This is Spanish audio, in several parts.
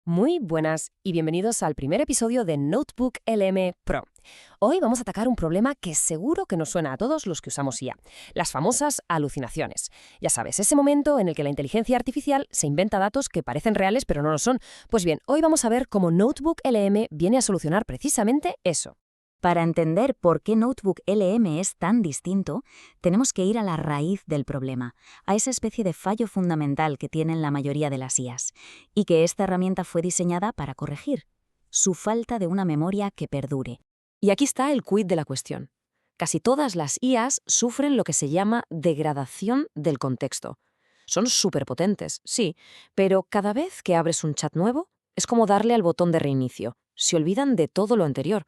Muy buenas y bienvenidos al primer episodio de Notebook LM Pro. Hoy vamos a atacar un problema que seguro que nos suena a todos los que usamos IA, las famosas alucinaciones. Ya sabes, ese momento en el que la inteligencia artificial se inventa datos que parecen reales pero no lo son. Pues bien, hoy vamos a ver cómo Notebook LM viene a solucionar precisamente eso. Para entender por qué Notebook LM es tan distinto, tenemos que ir a la raíz del problema, a esa especie de fallo fundamental que tienen la mayoría de las IAs, y que esta herramienta fue diseñada para corregir: su falta de una memoria que perdure. Y aquí está el quid de la cuestión. Casi todas las IAs sufren lo que se llama degradación del contexto. Son superpotentes, sí, pero cada vez que abres un chat nuevo, es como darle al botón de reinicio. Se olvidan de todo lo anterior.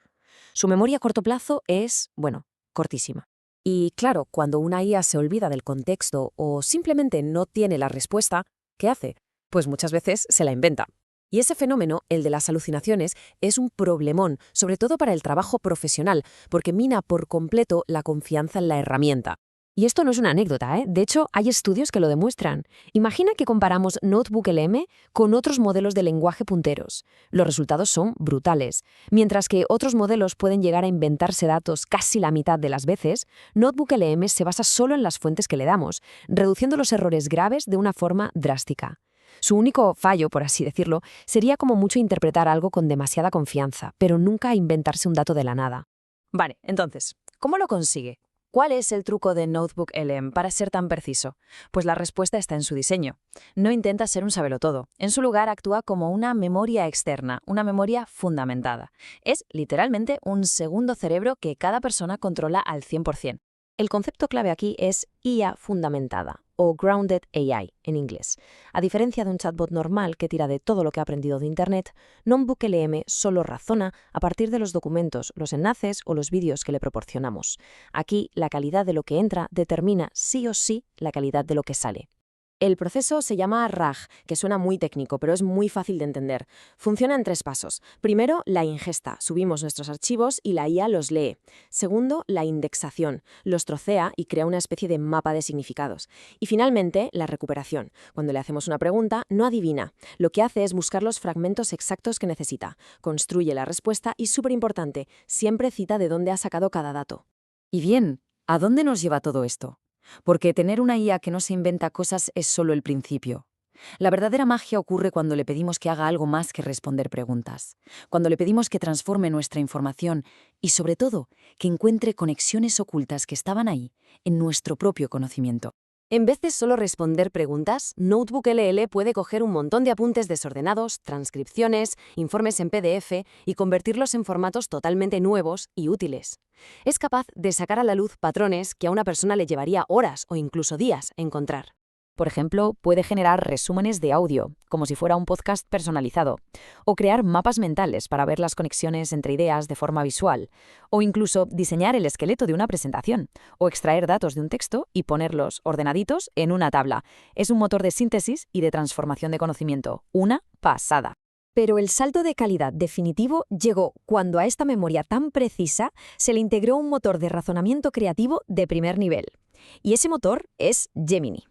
Su memoria a corto plazo es, bueno, cortísima. Y claro, cuando una IA se olvida del contexto o simplemente no tiene la respuesta, ¿qué hace? Pues muchas veces se la inventa. Y ese fenómeno, el de las alucinaciones, es un problemón, sobre todo para el trabajo profesional, porque mina por completo la confianza en la herramienta. Y esto no es una anécdota, ¿eh? De hecho, hay estudios que lo demuestran. Imagina que comparamos Notebook LM con otros modelos de lenguaje punteros. Los resultados son brutales. Mientras que otros modelos pueden llegar a inventarse datos casi la mitad de las veces, Notebook LM se basa solo en las fuentes que le damos, reduciendo los errores graves de una forma drástica. Su único fallo, por así decirlo, sería como mucho interpretar algo con demasiada confianza, pero nunca inventarse un dato de la nada. Vale, entonces, ¿cómo lo consigue? ¿Cuál es el truco de Notebook LM para ser tan preciso? Pues la respuesta está en su diseño. No intenta ser un sabelotodo. En su lugar actúa como una memoria externa, una memoria fundamentada. Es literalmente un segundo cerebro que cada persona controla al 100%. El concepto clave aquí es IA fundamentada, o Grounded AI en inglés. A diferencia de un chatbot normal que tira de todo lo que ha aprendido de Internet, Notebook LM solo razona a partir de los documentos, los enlaces o los vídeos que le proporcionamos. Aquí, la calidad de lo que entra determina sí o sí la calidad de lo que sale. El proceso se llama RAG, que suena muy técnico, pero es muy fácil de entender. Funciona en 3 pasos. Primero, la ingesta. Subimos nuestros archivos y la IA los lee. Segundo, la indexación. Los trocea y crea una especie de mapa de significados. Y finalmente, la recuperación. Cuando le hacemos una pregunta, no adivina. Lo que hace es buscar los fragmentos exactos que necesita. Construye la respuesta y, súper importante, siempre cita de dónde ha sacado cada dato. Y bien, ¿a dónde nos lleva todo esto? Porque tener una IA que no se inventa cosas es solo el principio. La verdadera magia ocurre cuando le pedimos que haga algo más que responder preguntas, cuando le pedimos que transforme nuestra información y, sobre todo, que encuentre conexiones ocultas que estaban ahí, en nuestro propio conocimiento. En vez de solo responder preguntas, Notebook LL puede coger un montón de apuntes desordenados, transcripciones, informes en PDF y convertirlos en formatos totalmente nuevos y útiles. Es capaz de sacar a la luz patrones que a una persona le llevaría horas o incluso días encontrar. Por ejemplo, puede generar resúmenes de audio, como si fuera un podcast personalizado, o crear mapas mentales para ver las conexiones entre ideas de forma visual, o incluso diseñar el esqueleto de una presentación, o extraer datos de un texto y ponerlos ordenaditos en una tabla. Es un motor de síntesis y de transformación de conocimiento. Una pasada. Pero el salto de calidad definitivo llegó cuando a esta memoria tan precisa se le integró un motor de razonamiento creativo de primer nivel. Y ese motor es Gemini.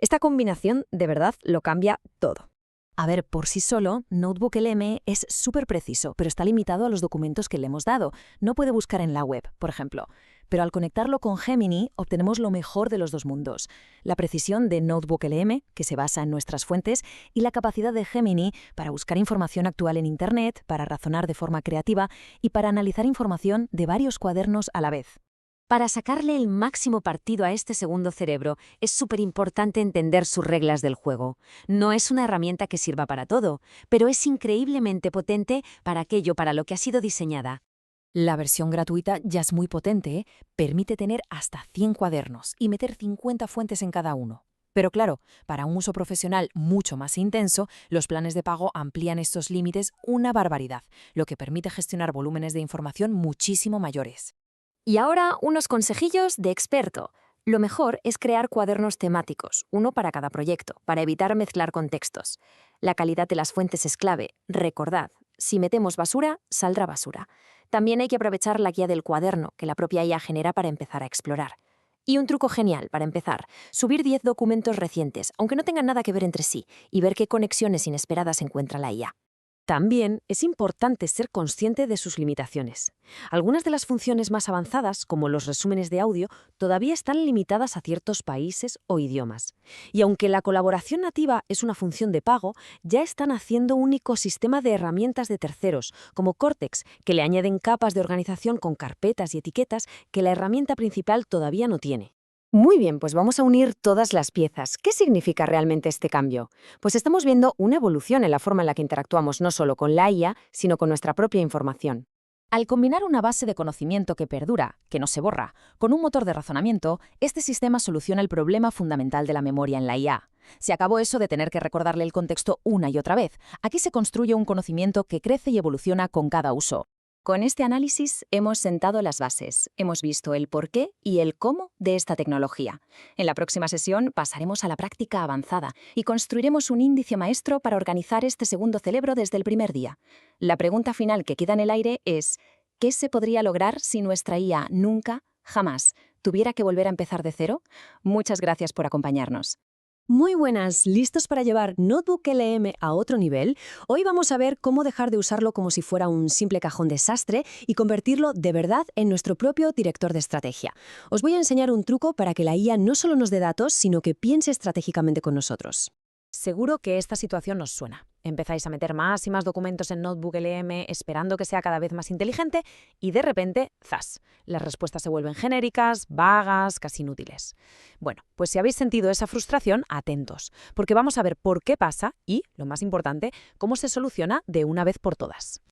Esta combinación de verdad lo cambia todo. A ver, por sí solo, Notebook LM es súper preciso, pero está limitado a los documentos que le hemos dado. No puede buscar en la web, por ejemplo. Pero al conectarlo con Gemini, obtenemos lo mejor de los dos mundos. La precisión de Notebook LM, que se basa en nuestras fuentes, y la capacidad de Gemini para buscar información actual en Internet, para razonar de forma creativa y para analizar información de varios cuadernos a la vez. Para sacarle el máximo partido a este segundo cerebro, es súper importante entender sus reglas del juego. No es una herramienta que sirva para todo, pero es increíblemente potente para aquello para lo que ha sido diseñada. La versión gratuita ya es muy potente, ¿eh? Permite tener hasta 100 cuadernos y meter 50 fuentes en cada uno. Pero claro, para un uso profesional mucho más intenso, los planes de pago amplían estos límites una barbaridad, lo que permite gestionar volúmenes de información muchísimo mayores. Y ahora unos consejillos de experto. Lo mejor es crear cuadernos temáticos, uno para cada proyecto, para evitar mezclar contextos. La calidad de las fuentes es clave. Recordad, si metemos basura, saldrá basura. También hay que aprovechar la guía del cuaderno que la propia IA genera para empezar a explorar. Y un truco genial para empezar, subir 10 documentos recientes, aunque no tengan nada que ver entre sí, y ver qué conexiones inesperadas encuentra la IA. También es importante ser consciente de sus limitaciones. Algunas de las funciones más avanzadas, como los resúmenes de audio, todavía están limitadas a ciertos países o idiomas. Y aunque la colaboración nativa es una función de pago, ya están haciendo un ecosistema de herramientas de terceros, como Cortex, que le añaden capas de organización con carpetas y etiquetas que la herramienta principal todavía no tiene. Muy bien, pues vamos a unir todas las piezas. ¿Qué significa realmente este cambio? Pues estamos viendo una evolución en la forma en la que interactuamos no solo con la IA, sino con nuestra propia información. Al combinar una base de conocimiento que perdura, que no se borra, con un motor de razonamiento, este sistema soluciona el problema fundamental de la memoria en la IA. Se acabó eso de tener que recordarle el contexto una y otra vez. Aquí se construye un conocimiento que crece y evoluciona con cada uso. Con este análisis hemos sentado las bases, hemos visto el porqué y el cómo de esta tecnología. En la próxima sesión pasaremos a la práctica avanzada y construiremos un índice maestro para organizar este segundo cerebro desde el primer día. La pregunta final que queda en el aire es: ¿qué se podría lograr si nuestra IA nunca, jamás, tuviera que volver a empezar de cero? Muchas gracias por acompañarnos. Muy buenas, ¿listos para llevar Notebook LM a otro nivel? Hoy vamos a ver cómo dejar de usarlo como si fuera un simple cajón desastre y convertirlo de verdad en nuestro propio director de estrategia. Os voy a enseñar un truco para que la IA no solo nos dé datos, sino que piense estratégicamente con nosotros. Seguro que esta situación nos suena. Empezáis a meter más y más documentos en Notebook LM esperando que sea cada vez más inteligente y de repente, ¡zas!, las respuestas se vuelven genéricas, vagas, casi inútiles. Bueno, pues si habéis sentido esa frustración, atentos, porque vamos a ver por qué pasa y, lo más importante, cómo se soluciona de una vez por todas.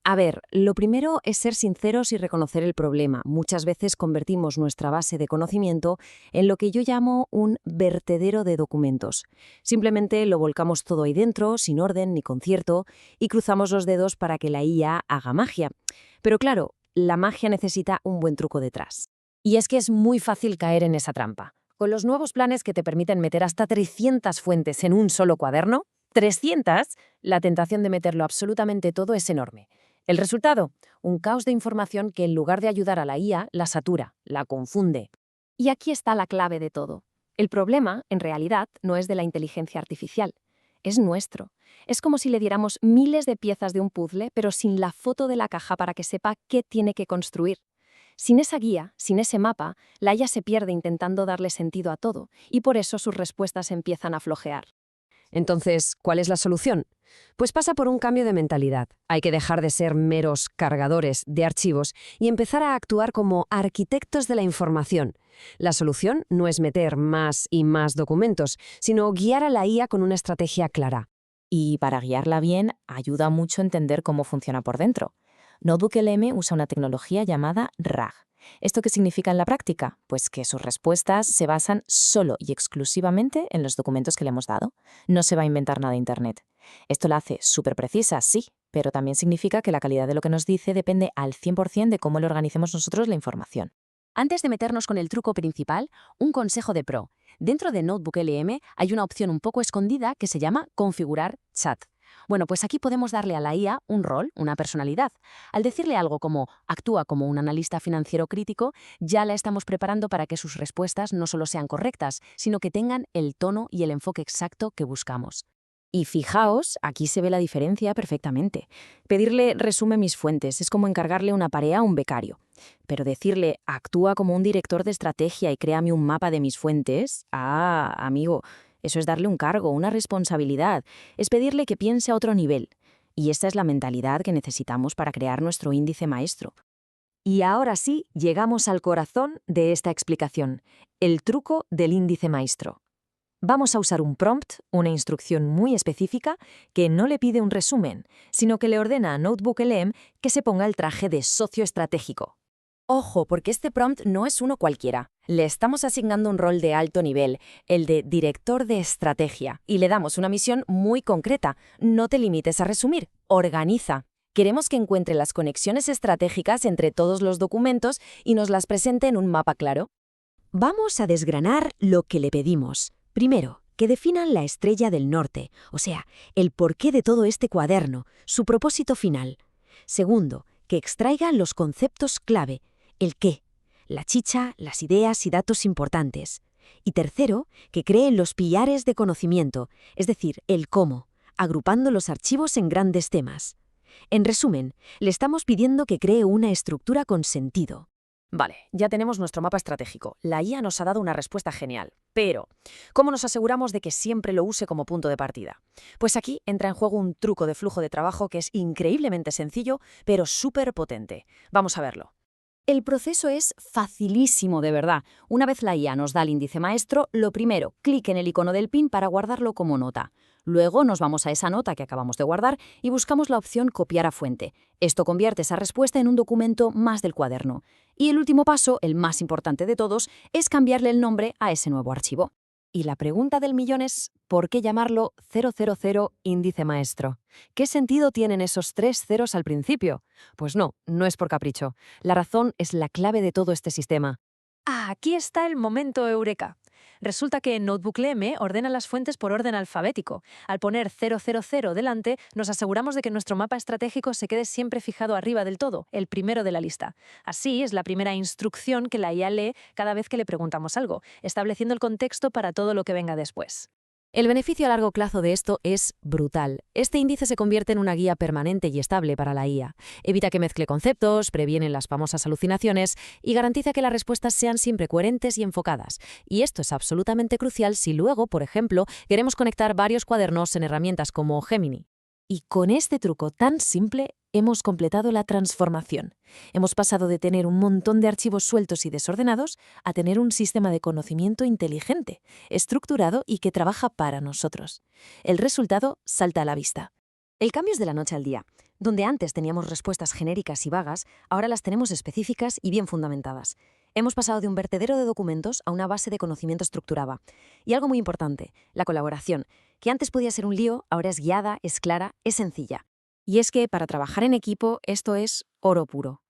A ver, lo primero es ser sinceros y reconocer el problema. Muchas veces convertimos nuestra base de conocimiento en lo que yo llamo un vertedero de documentos. Simplemente lo volcamos todo ahí dentro, sin orden ni concierto, y cruzamos los dedos para que la IA haga magia. Pero claro, la magia necesita un buen truco detrás. Y es que es muy fácil caer en esa trampa. Con los nuevos planes que te permiten meter hasta 300 fuentes en un solo cuaderno, 300, la tentación de meterlo absolutamente todo es enorme. El resultado, un caos de información que en lugar de ayudar a la IA, la satura, la confunde. Y aquí está la clave de todo. El problema, en realidad, no es de la inteligencia artificial, es nuestro. Es como si le diéramos miles de piezas de un puzzle, pero sin la foto de la caja para que sepa qué tiene que construir. Sin esa guía, sin ese mapa, la IA se pierde intentando darle sentido a todo, y por eso sus respuestas empiezan a flojear. Entonces, ¿cuál es la solución? Pues pasa por un cambio de mentalidad. Hay que dejar de ser meros cargadores de archivos y empezar a actuar como arquitectos de la información. La solución no es meter más y más documentos, sino guiar a la IA con una estrategia clara. Y para guiarla bien, ayuda mucho entender cómo funciona por dentro. Notebook LM usa una tecnología llamada RAG. ¿Esto qué significa en la práctica? Pues que sus respuestas se basan solo y exclusivamente en los documentos que le hemos dado. No se va a inventar nada de Internet. Esto la hace súper precisa, sí, pero también significa que la calidad de lo que nos dice depende al 100% de cómo le organicemos nosotros la información. Antes de meternos con el truco principal, un consejo de pro. Dentro de Notebook LM hay una opción un poco escondida que se llama Configurar Chat. Bueno, pues aquí podemos darle a la IA un rol, una personalidad. Al decirle algo como actúa como un analista financiero crítico, ya la estamos preparando para que sus respuestas no solo sean correctas, sino que tengan el tono y el enfoque exacto que buscamos. Y fijaos, aquí se ve la diferencia perfectamente. Pedirle resume mis fuentes es como encargarle una tarea a un becario. Pero decirle actúa como un director de estrategia y créame un mapa de mis fuentes, amigo, eso es darle un cargo, una responsabilidad, es pedirle que piense a otro nivel. Y esta es la mentalidad que necesitamos para crear nuestro índice maestro. Y ahora sí, llegamos al corazón de esta explicación, el truco del índice maestro. Vamos a usar un prompt, una instrucción muy específica, que no le pide un resumen, sino que le ordena a Notebook LM que se ponga el traje de socio estratégico. Ojo, porque este prompt no es uno cualquiera. Le estamos asignando un rol de alto nivel, el de director de estrategia, y le damos una misión muy concreta. No te limites a resumir, organiza. Queremos que encuentre las conexiones estratégicas entre todos los documentos y nos las presente en un mapa claro. Vamos a desgranar lo que le pedimos. Primero, que definan la estrella del norte, o sea, el porqué de todo este cuaderno, su propósito final. Segundo, que extraigan los conceptos clave, el qué, la chicha, las ideas y datos importantes. Y tercero, que creen los pilares de conocimiento, es decir, el cómo. agrupando los archivos en grandes temas. En resumen, le estamos pidiendo que cree una estructura con sentido. Vale, ya tenemos nuestro mapa estratégico. La IA nos ha dado una respuesta genial. Pero, ¿cómo nos aseguramos de que siempre lo use como punto de partida? Pues aquí entra en juego un truco de flujo de trabajo que es increíblemente sencillo, pero súper potente. Vamos a verlo. El proceso es facilísimo, de verdad. Una vez la IA nos da el índice maestro, lo primero, clic en el icono del pin para guardarlo como nota. Luego nos vamos a esa nota que acabamos de guardar y buscamos la opción copiar a fuente. Esto convierte esa respuesta en un documento más del cuaderno. Y el último paso, el más importante de todos, es cambiarle el nombre a ese nuevo archivo. Y la pregunta del millón es, ¿por qué llamarlo 000 índice maestro? ¿Qué sentido tienen esos 3 ceros al principio? Pues no, no es por capricho. La razón es la clave de todo este sistema. Aquí está el momento eureka. Resulta que en NotebookLM ordena las fuentes por orden alfabético. Al poner 000 delante, nos aseguramos de que nuestro mapa estratégico se quede siempre fijado arriba del todo, el primero de la lista. Así es la primera instrucción que la IA lee cada vez que le preguntamos algo, estableciendo el contexto para todo lo que venga después. El beneficio a largo plazo de esto es brutal. Este índice se convierte en una guía permanente y estable para la IA. Evita que mezcle conceptos, previene las famosas alucinaciones y garantiza que las respuestas sean siempre coherentes y enfocadas. Y esto es absolutamente crucial si luego, por ejemplo, queremos conectar varios cuadernos en herramientas como Gemini. Y con este truco tan simple hemos completado la transformación. Hemos pasado de tener un montón de archivos sueltos y desordenados a tener un sistema de conocimiento inteligente, estructurado y que trabaja para nosotros. El resultado salta a la vista. El cambio es de la noche al día. Donde antes teníamos respuestas genéricas y vagas, ahora las tenemos específicas y bien fundamentadas. Hemos pasado de un vertedero de documentos a una base de conocimiento estructurada. Y algo muy importante, la colaboración, que antes podía ser un lío, ahora es guiada, es clara, es sencilla. Y es que para trabajar en equipo esto es oro puro.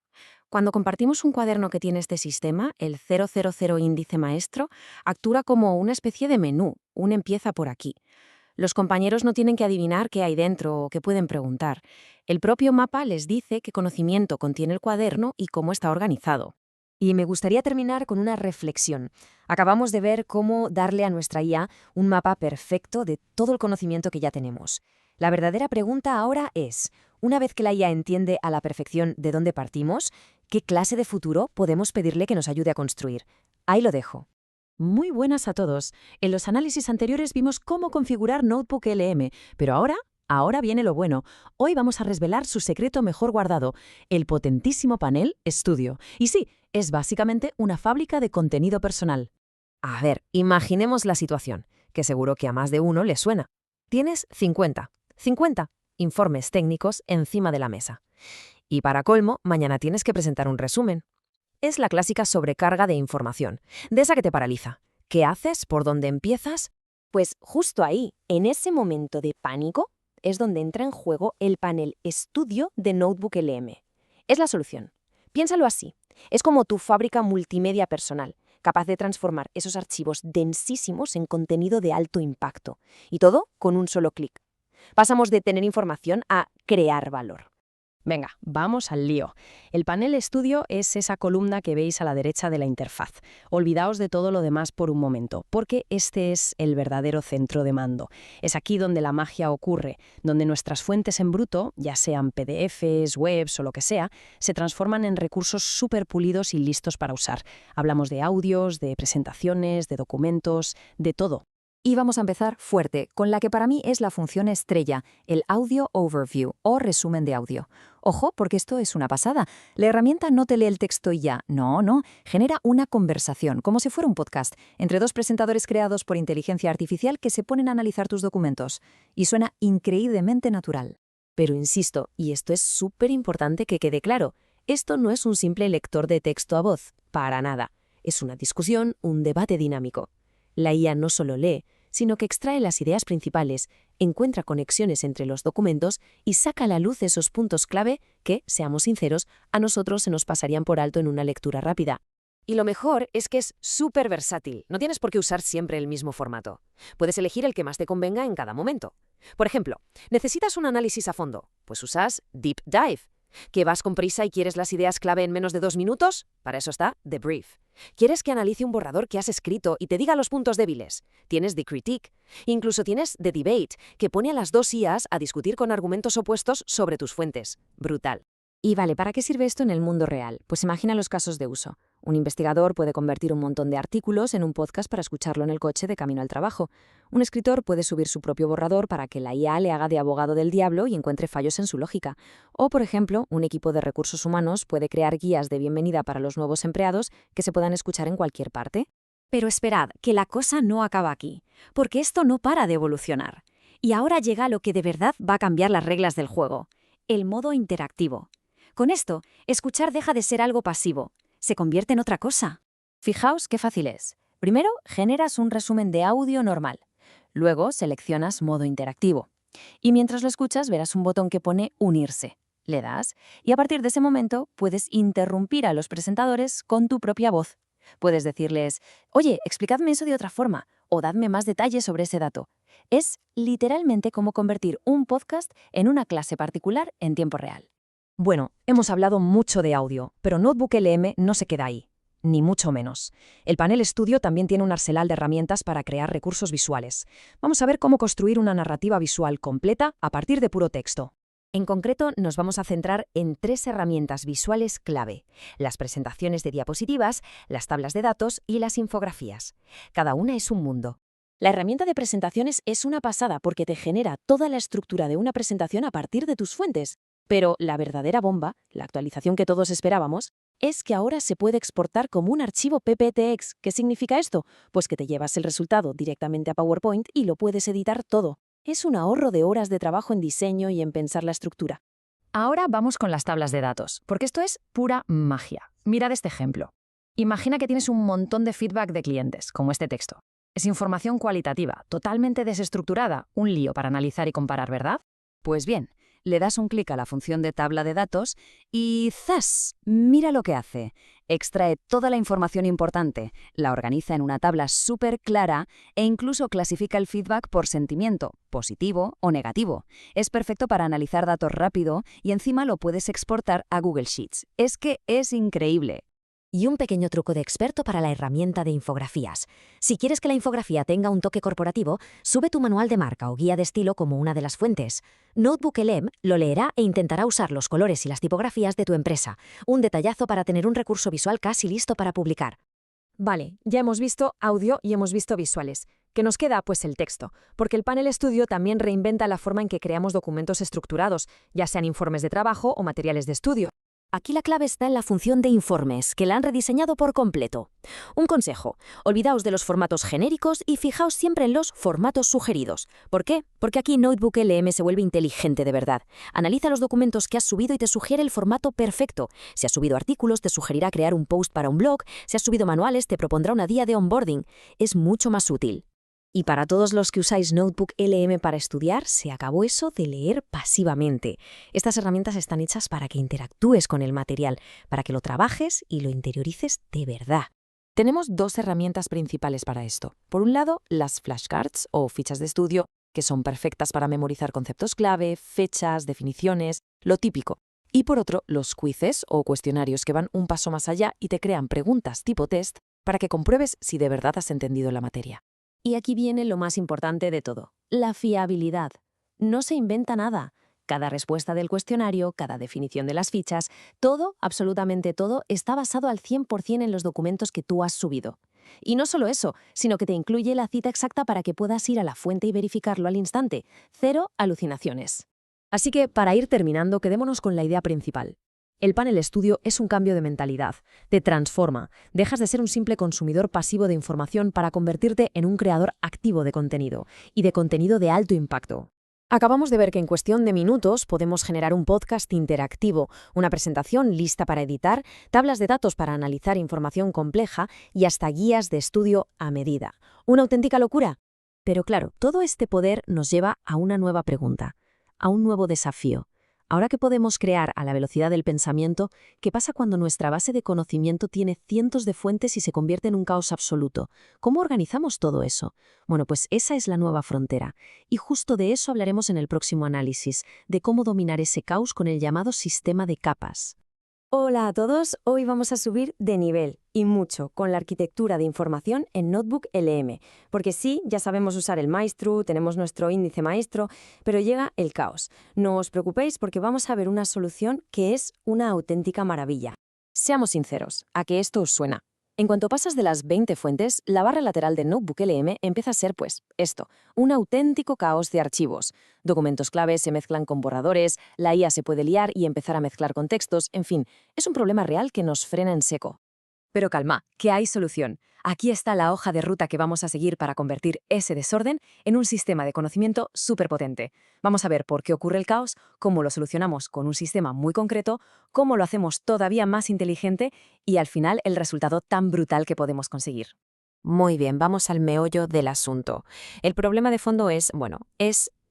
Cuando compartimos un cuaderno que tiene este sistema, el 000 índice maestro, actúa como una especie de menú, un empieza por aquí. Los compañeros no tienen que adivinar qué hay dentro o qué pueden preguntar. El propio mapa les dice qué conocimiento contiene el cuaderno y cómo está organizado. Y me gustaría terminar con una reflexión. Acabamos de ver cómo darle a nuestra IA un mapa perfecto de todo el conocimiento que ya tenemos. La verdadera pregunta ahora es, una vez que la IA entiende a la perfección de dónde partimos, ¿qué clase de futuro podemos pedirle que nos ayude a construir? Ahí lo dejo. Muy buenas a todos. En los análisis anteriores vimos cómo configurar NotebookLM, pero ahora viene lo bueno. Hoy vamos a desvelar su secreto mejor guardado, el potentísimo panel Studio. Y sí, es básicamente una fábrica de contenido personal. A ver, imaginemos la situación, que seguro que a más de uno le suena. Tienes 50 informes técnicos encima de la mesa. Y para colmo, mañana tienes que presentar un resumen. Es la clásica sobrecarga de información, de esa que te paraliza. ¿Qué haces? ¿Por dónde empiezas? Pues justo ahí, en ese momento de pánico, es donde entra en juego el panel Studio de NotebookLM. Es la solución. Piénsalo así. Es como tu fábrica multimedia personal, capaz de transformar esos archivos densísimos en contenido de alto impacto. Y todo con un solo clic. Pasamos de tener información a crear valor. Venga, vamos al lío. El panel Studio es esa columna que veis a la derecha de la interfaz. Olvidaos de todo lo demás por un momento, porque este es el verdadero centro de mando. Es aquí donde la magia ocurre, donde nuestras fuentes en bruto, ya sean PDFs, webs o lo que sea, se transforman en recursos súper pulidos y listos para usar. Hablamos de audios, de presentaciones, de documentos, de todo. Y vamos a empezar fuerte, con la que para mí es la función estrella, el Audio Overview o resumen de audio. Ojo, porque esto es una pasada. La herramienta no te lee el texto y ya. No, genera una conversación, como si fuera un podcast, entre dos presentadores creados por inteligencia artificial que se ponen a analizar tus documentos. Y suena increíblemente natural. Pero insisto, y esto es súper importante que quede claro, esto no es un simple lector de texto a voz, para nada. Es una discusión, un debate dinámico. La IA no solo lee, sino que extrae las ideas principales, encuentra conexiones entre los documentos y saca a la luz esos puntos clave que, seamos sinceros, a nosotros se nos pasarían por alto en una lectura rápida. Y lo mejor es que es súper versátil, no tienes por qué usar siempre el mismo formato. Puedes elegir el que más te convenga en cada momento. Por ejemplo, ¿necesitas un análisis a fondo? Pues usas Deep Dive. ¿Que vas con prisa y quieres las ideas clave en menos de 2 minutos? Para eso está The Brief. ¿Quieres que analice un borrador que has escrito y te diga los puntos débiles? Tienes The Critique. Incluso tienes The Debate, que pone a las dos IAs a discutir con argumentos opuestos sobre tus fuentes. Brutal. Y vale, ¿para qué sirve esto en el mundo real? Pues imagina los casos de uso. Un investigador puede convertir un montón de artículos en un podcast para escucharlo en el coche de camino al trabajo. Un escritor puede subir su propio borrador para que la IA le haga de abogado del diablo y encuentre fallos en su lógica. O, por ejemplo, un equipo de recursos humanos puede crear guías de bienvenida para los nuevos empleados que se puedan escuchar en cualquier parte. Pero esperad, que la cosa no acaba aquí, porque esto no para de evolucionar. Y ahora llega lo que de verdad va a cambiar las reglas del juego, el modo interactivo. Con esto, escuchar deja de ser algo pasivo, se convierte en otra cosa. Fijaos qué fácil es. Primero, generas un resumen de audio normal. Luego, seleccionas modo interactivo. Y mientras lo escuchas, verás un botón que pone unirse. Le das, y a partir de ese momento puedes interrumpir a los presentadores con tu propia voz. Puedes decirles, oye, explicadme eso de otra forma, o dadme más detalles sobre ese dato. Es literalmente como convertir un podcast en una clase particular en tiempo real. Bueno, hemos hablado mucho de audio, pero NotebookLM no se queda ahí, ni mucho menos. El panel Studio también tiene un arsenal de herramientas para crear recursos visuales. Vamos a ver cómo construir una narrativa visual completa a partir de puro texto. En concreto, nos vamos a centrar en 3 herramientas visuales clave: las presentaciones de diapositivas, las tablas de datos y las infografías. Cada una es un mundo. La herramienta de presentaciones es una pasada porque te genera toda la estructura de una presentación a partir de tus fuentes. Pero la verdadera bomba, la actualización que todos esperábamos, es que ahora se puede exportar como un archivo PPTX. ¿Qué significa esto? Pues que te llevas el resultado directamente a PowerPoint y lo puedes editar todo. Es un ahorro de horas de trabajo en diseño y en pensar la estructura. Ahora vamos con las tablas de datos, porque esto es pura magia. Mirad este ejemplo. Imagina que tienes un montón de feedback de clientes, como este texto. Es información cualitativa, totalmente desestructurada, un lío para analizar y comparar, ¿verdad? Pues bien, le das un clic a la función de tabla de datos y ¡zas! Mira lo que hace. Extrae toda la información importante, la organiza en una tabla súper clara e incluso clasifica el feedback por sentimiento, positivo o negativo. Es perfecto para analizar datos rápido y encima lo puedes exportar a Google Sheets. Es que es increíble. Y un pequeño truco de experto para la herramienta de infografías. Si quieres que la infografía tenga un toque corporativo, sube tu manual de marca o guía de estilo como una de las fuentes. NotebookLM lo leerá e intentará usar los colores y las tipografías de tu empresa. Un detallazo para tener un recurso visual casi listo para publicar. Vale, ya hemos visto audio y hemos visto visuales. ¿Qué nos queda? Pues el texto, porque el panel Studio también reinventa la forma en que creamos documentos estructurados, ya sean informes de trabajo o materiales de estudio. Aquí la clave está en la función de informes, que la han rediseñado por completo. Un consejo, olvidaos de los formatos genéricos y fijaos siempre en los formatos sugeridos. ¿Por qué? Porque aquí NotebookLM se vuelve inteligente de verdad. Analiza los documentos que has subido y te sugiere el formato perfecto. Si has subido artículos, te sugerirá crear un post para un blog. Si has subido manuales, te propondrá una guía de onboarding. Es mucho más útil. Y para todos los que usáis NotebookLM para estudiar, se acabó eso de leer pasivamente. Estas herramientas están hechas para que interactúes con el material, para que lo trabajes y lo interiorices de verdad. Tenemos 2 herramientas principales para esto. Por un lado, las flashcards o fichas de estudio, que son perfectas para memorizar conceptos clave, fechas, definiciones, lo típico. Y por otro, los quizzes o cuestionarios que van un paso más allá y te crean preguntas tipo test para que compruebes si de verdad has entendido la materia. Y aquí viene lo más importante de todo, la fiabilidad. No se inventa nada. Cada respuesta del cuestionario, cada definición de las fichas, todo, absolutamente todo, está basado al 100% en los documentos que tú has subido. Y no solo eso, sino que te incluye la cita exacta para que puedas ir a la fuente y verificarlo al instante. 0 alucinaciones. Así que, para ir terminando, quedémonos con la idea principal. El panel Studio es un cambio de mentalidad, te transforma, dejas de ser un simple consumidor pasivo de información para convertirte en un creador activo de contenido, y de contenido de alto impacto. Acabamos de ver que en cuestión de minutos podemos generar un podcast interactivo, una presentación lista para editar, tablas de datos para analizar información compleja y hasta guías de estudio a medida. ¿Una auténtica locura? Pero claro, todo este poder nos lleva a una nueva pregunta, a un nuevo desafío. Ahora que podemos crear a la velocidad del pensamiento, ¿qué pasa cuando nuestra base de conocimiento tiene cientos de fuentes y se convierte en un caos absoluto? ¿Cómo organizamos todo eso? Bueno, pues esa es la nueva frontera. Y justo de eso hablaremos en el próximo análisis, de cómo dominar ese caos con el llamado sistema de capas. Hola a todos, hoy vamos a subir de nivel, y mucho, con la arquitectura de información en Notebook LM. Porque sí, ya sabemos usar el Maestro, tenemos nuestro índice maestro, pero llega el caos. No os preocupéis porque vamos a ver una solución que es una auténtica maravilla. Seamos sinceros, ¿a qué esto os suena? En cuanto pasas de las 20 fuentes, la barra lateral de Notebook LM empieza a ser, pues, esto, un auténtico caos de archivos. Documentos claves se mezclan con borradores, la IA se puede liar y empezar a mezclar contextos, en fin, es un problema real que nos frena en seco. Pero calma, que hay solución. Aquí está la hoja de ruta que vamos a seguir para convertir ese desorden en un sistema de conocimiento superpotente. Vamos a ver por qué ocurre el caos, cómo lo solucionamos con un sistema muy concreto, cómo lo hacemos todavía más inteligente y al final el resultado tan brutal que podemos conseguir. Muy bien, vamos al meollo del asunto. El problema de fondo es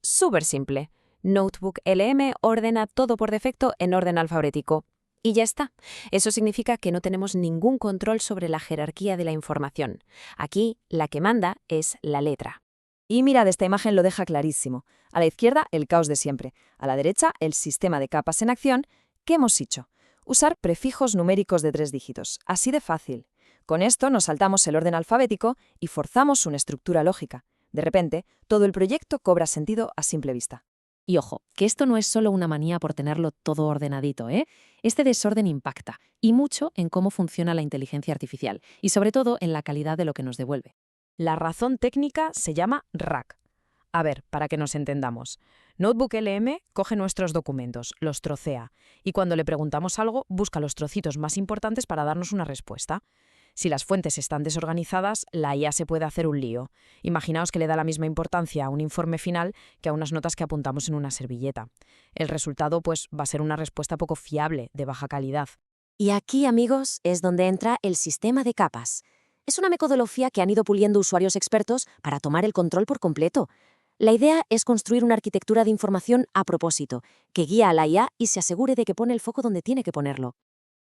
súper simple. Notebook LM ordena todo por defecto en orden alfabético. Y ya está. Eso significa que no tenemos ningún control sobre la jerarquía de la información. Aquí, la que manda es la letra. Y mirad, esta imagen lo deja clarísimo. A la izquierda, el caos de siempre. A la derecha, el sistema de capas en acción. ¿Qué hemos hecho? Usar prefijos numéricos de 3 dígitos. Así de fácil. Con esto nos saltamos el orden alfabético y forzamos una estructura lógica. De repente, todo el proyecto cobra sentido a simple vista. Y ojo, que esto no es solo una manía por tenerlo todo ordenadito, ¿eh? Este desorden impacta, y mucho en cómo funciona la inteligencia artificial, y sobre todo en la calidad de lo que nos devuelve. La razón técnica se llama RAG. A ver, para que nos entendamos. Notebook LM coge nuestros documentos, los trocea, y cuando le preguntamos algo, busca los trocitos más importantes para darnos una respuesta. Si las fuentes están desorganizadas, la IA se puede hacer un lío. Imaginaos que le da la misma importancia a un informe final que a unas notas que apuntamos en una servilleta. El resultado, pues, va a ser una respuesta poco fiable, de baja calidad. Y aquí, amigos, es donde entra el sistema de capas. Es una metodología que han ido puliendo usuarios expertos para tomar el control por completo. La idea es construir una arquitectura de información a propósito, que guía a la IA y se asegure de que pone el foco donde tiene que ponerlo.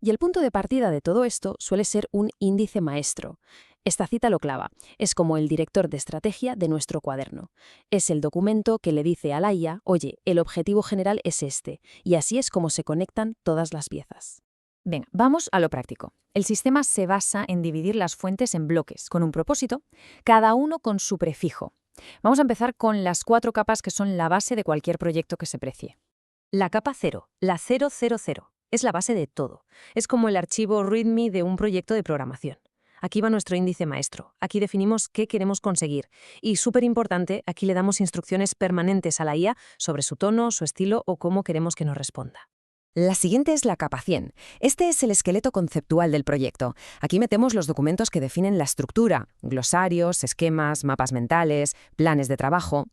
Y el punto de partida de todo esto suele ser un índice maestro. Esta cita lo clava. Es como el director de estrategia de nuestro cuaderno. Es el documento que le dice a la IA, oye, el objetivo general es este, y así es como se conectan todas las piezas. Venga, vamos a lo práctico. El sistema se basa en dividir las fuentes en bloques, con un propósito, cada uno con su prefijo. Vamos a empezar con las 4 capas que son la base de cualquier proyecto que se precie. La capa 0, la 000. Es la base de todo. Es como el archivo README de un proyecto de programación. Aquí va nuestro índice maestro. Aquí definimos qué queremos conseguir. Y súper importante, aquí le damos instrucciones permanentes a la IA sobre su tono, su estilo o cómo queremos que nos responda. La siguiente es la capa 100. Este es el esqueleto conceptual del proyecto. Aquí metemos los documentos que definen la estructura, glosarios, esquemas, mapas mentales, planes de trabajo.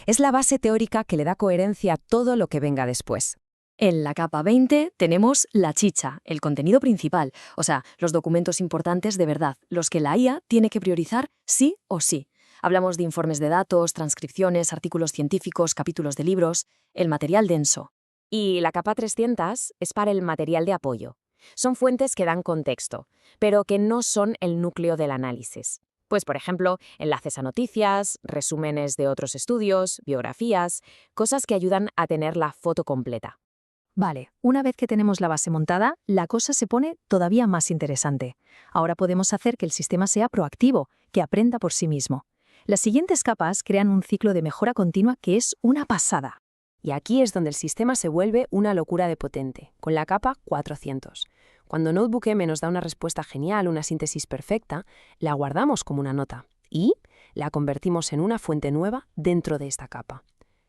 Es la base teórica que le da coherencia a todo lo que venga después. En la capa 20 tenemos la chicha, el contenido principal, o sea, los documentos importantes de verdad, los que la IA tiene que priorizar sí o sí. Hablamos de informes de datos, transcripciones, artículos científicos, capítulos de libros, el material denso. Y la capa 300 es para el material de apoyo. Son fuentes que dan contexto, pero que no son el núcleo del análisis. Pues, por ejemplo, enlaces a noticias, resúmenes de otros estudios, biografías, cosas que ayudan a tener la foto completa. Vale, una vez que tenemos la base montada, la cosa se pone todavía más interesante. Ahora podemos hacer que el sistema sea proactivo, que aprenda por sí mismo. Las siguientes capas crean un ciclo de mejora continua que es una pasada. Y aquí es donde el sistema se vuelve una locura de potente, con la capa 400. Cuando Notebook M nos da una respuesta genial, una síntesis perfecta, la guardamos como una nota y la convertimos en una fuente nueva dentro de esta capa.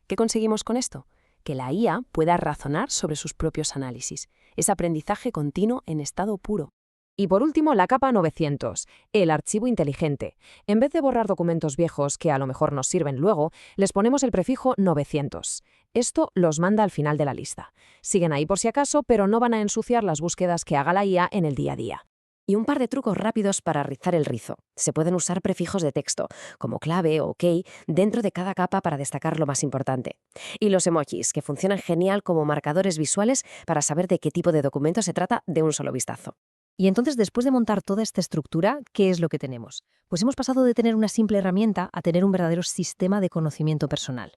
¿Qué conseguimos con esto? Que la IA pueda razonar sobre sus propios análisis. Es aprendizaje continuo en estado puro. Y por último, la capa 900, el archivo inteligente. En vez de borrar documentos viejos que a lo mejor nos sirven luego, les ponemos el prefijo 900. Esto los manda al final de la lista. Siguen ahí por si acaso, pero no van a ensuciar las búsquedas que haga la IA en el día a día. Y un par de trucos rápidos para rizar el rizo. Se pueden usar prefijos de texto, como clave o OK, dentro de cada capa para destacar lo más importante. Y los emojis, que funcionan genial como marcadores visuales para saber de qué tipo de documento se trata de un solo vistazo. Y entonces, después de montar toda esta estructura, ¿qué es lo que tenemos? Pues hemos pasado de tener una simple herramienta a tener un verdadero sistema de conocimiento personal.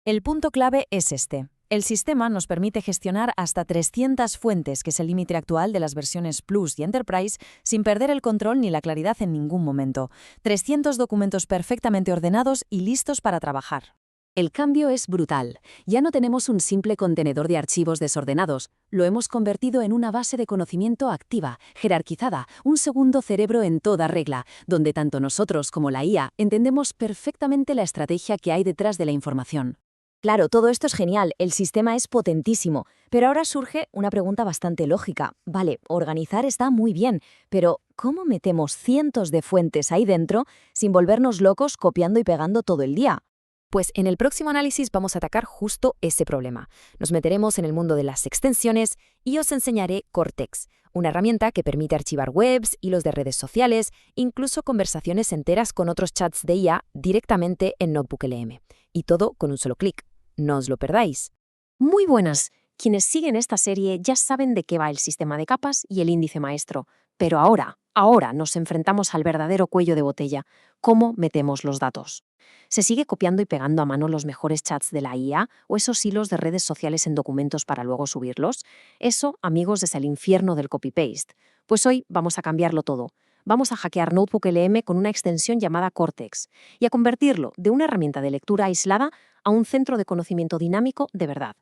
El punto clave es este. El sistema nos permite gestionar hasta 300 fuentes, que es el límite actual de las versiones Plus y Enterprise, sin perder el control ni la claridad en ningún momento. 300 documentos perfectamente ordenados y listos para trabajar. El cambio es brutal. Ya no tenemos un simple contenedor de archivos desordenados. Lo hemos convertido en una base de conocimiento activa, jerarquizada, un segundo cerebro en toda regla, donde tanto nosotros como la IA entendemos perfectamente la estrategia que hay detrás de la información. Claro, todo esto es genial, el sistema es potentísimo, pero ahora surge una pregunta bastante lógica. Vale, organizar está muy bien, pero ¿cómo metemos cientos de fuentes ahí dentro sin volvernos locos copiando y pegando todo el día? Pues en el próximo análisis vamos a atacar justo ese problema. Nos meteremos en el mundo de las extensiones y os enseñaré Cortex, una herramienta que permite archivar webs, hilos de redes sociales, incluso conversaciones enteras con otros chats de IA directamente en NotebookLM. Y todo con un solo clic. No os lo perdáis. Muy buenas. Quienes siguen esta serie ya saben de qué va el sistema de capas y el índice maestro. Pero ahora nos enfrentamos al verdadero cuello de botella. ¿Cómo metemos los datos? ¿Se sigue copiando y pegando a mano los mejores chats de la IA o esos hilos de redes sociales en documentos para luego subirlos? Eso, amigos, es el infierno del copy-paste. Pues hoy vamos a cambiarlo todo. Vamos a hackear NotebookLM con una extensión llamada Cortex y a convertirlo de una herramienta de lectura aislada a un centro de conocimiento dinámico de verdad.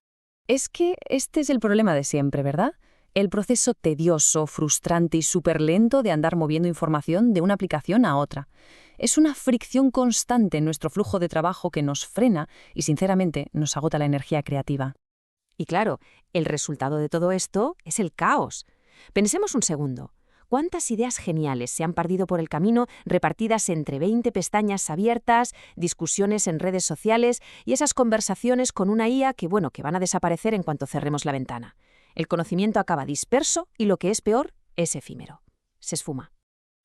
Es que este es el problema de siempre, ¿verdad? El proceso tedioso, frustrante y súper lento de andar moviendo información de una aplicación a otra. Es una fricción constante en nuestro flujo de trabajo que nos frena y, sinceramente, nos agota la energía creativa. Y claro, el resultado de todo esto es el caos. Pensemos un segundo. ¿Cuántas ideas geniales se han perdido por el camino repartidas entre 20 pestañas abiertas, discusiones en redes sociales y esas conversaciones con una IA que van a desaparecer en cuanto cerremos la ventana? El conocimiento acaba disperso y, lo que es peor, es efímero. Se esfuma.